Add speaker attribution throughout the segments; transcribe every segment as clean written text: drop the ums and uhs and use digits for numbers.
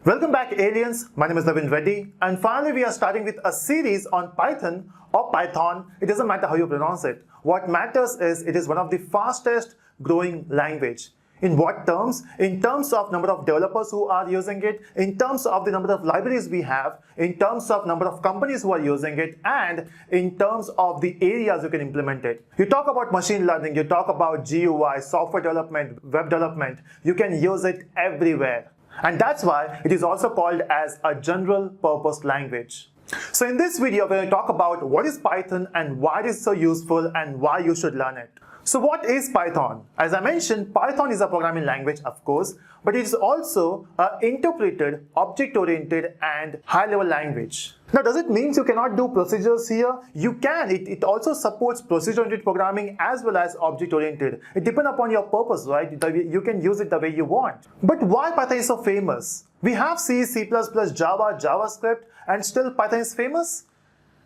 Speaker 1: Welcome back, aliens. My name is Navin Reddy, and finally we are starting with a series on Python or Python. It doesn't matter how you pronounce it. What matters is it is one of the fastest growing language. In what terms? In terms of number of developers who are using it, in terms of the number of libraries we have, in terms of number of companies who are using it, and in terms of the areas you can implement it. You talk about machine learning, you talk about GUI, software development, web development, you can use it everywhere. And that's why it is also called as a general purpose language. So in this video, we're going to talk about what is Python and why it is so useful and why you should learn it. So what is Python? As I mentioned, Python is a programming language, of course, but it is also an interpreted, object-oriented, and high-level language. Now, does it mean you cannot do procedures here? You can. It also supports procedure-oriented programming as well as object-oriented. It depends upon your purpose, right? You can use it the way you want. But why Python is so famous? We have C, C++, Java, JavaScript, and still Python is famous?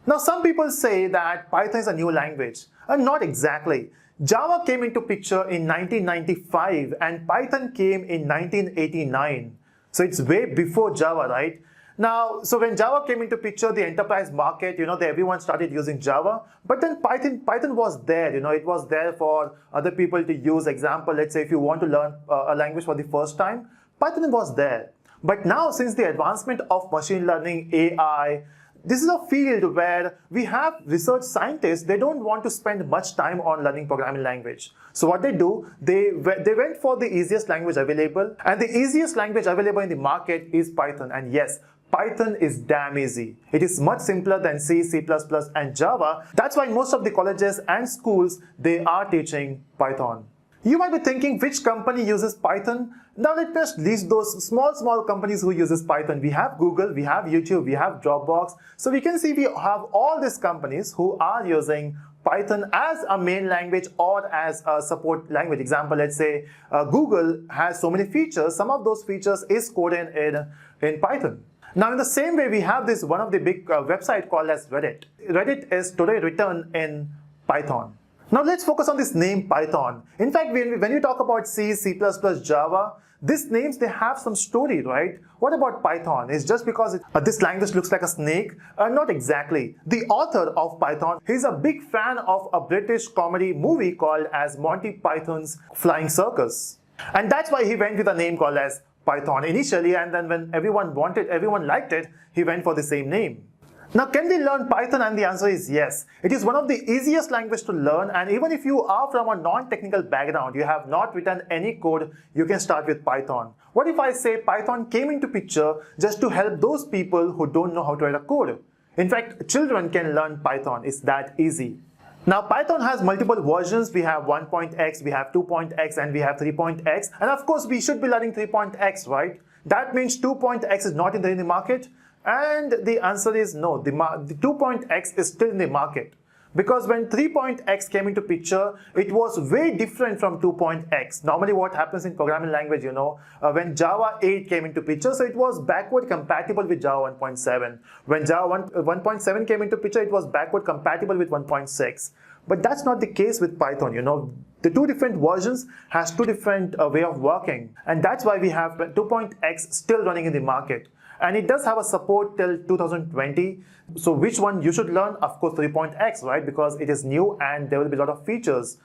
Speaker 1: Now, some people say that Python is a new language, and not exactly. Java came into picture in 1995 and Python came in 1989. So it's way before Java, right? Now, so when Java came into picture, the enterprise market, everyone started using Java. But then Python was there, it was there for other people to use. Example, let's say if you want to learn a language for the first time, Python was there. But now, since the advancement of machine learning, AI, this is a field where we have research scientists, they don't want to spend much time on learning programming language. So what they do, they went for the easiest language available, and the easiest language available in the market is Python. And yes, Python is damn easy. It is much simpler than C, C++, and Java. That's why most of the colleges and schools, they are teaching Python. You might be thinking, which company uses Python? Now let us list those small companies who uses Python. We have Google, we have YouTube, we have Dropbox. So we can see we have all these companies who are using Python as a main language or as a support language. Example, let's say Google has so many features. Some of those features is coded in Python. Now, in the same way, we have this one of the big website called as Reddit. Reddit is today written in Python. Now let's focus on this name Python. In fact, when you talk about C, C++, Java, these names, they have some story, right? What about Python? Is just because this language looks like a snake? Not exactly. The author of Python, he's a big fan of a British comedy movie called as Monty Python's Flying Circus. And that's why he went with a name called as Python initially, and then when everyone liked it, he went for the same name. Now, can we learn Python? And the answer is yes. It is one of the easiest languages to learn, and even if you are from a non-technical background, you have not written any code, you can start with Python. What if I say Python came into picture just to help those people who don't know how to write a code? In fact, children can learn Python. It's that easy. Now, Python has multiple versions. We have 1.x, we have 2.x, and we have 3.x. And of course, we should be learning 3.x, right? That means 2.x is not in the market. And the answer is no, the 2.x is still in the market. Because when 3.x came into picture, it was way different from 2.x. Normally what happens in programming language, when Java 8 came into picture, so it was backward compatible with Java 1.7. When Java 1.7 came into picture, it was backward compatible with 1.6. But that's not the case with Python, The two different versions has two different way of working. And that's why we have 2.x still running in the market. And it does have a support till 2020. So which one you should learn? Of course, 3.x, right? Because it is new and there will be a lot of features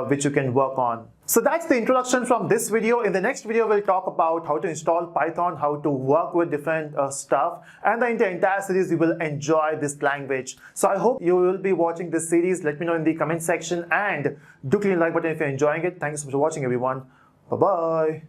Speaker 1: which you can work on. So that's the introduction from this video. In the next video, we'll talk about how to install Python, how to work with different stuff. And in the entire series, you will enjoy this language. So I hope you will be watching this series. Let me know in the comment section and do click the like button if you're enjoying it. Thanks for watching, everyone. Bye-bye.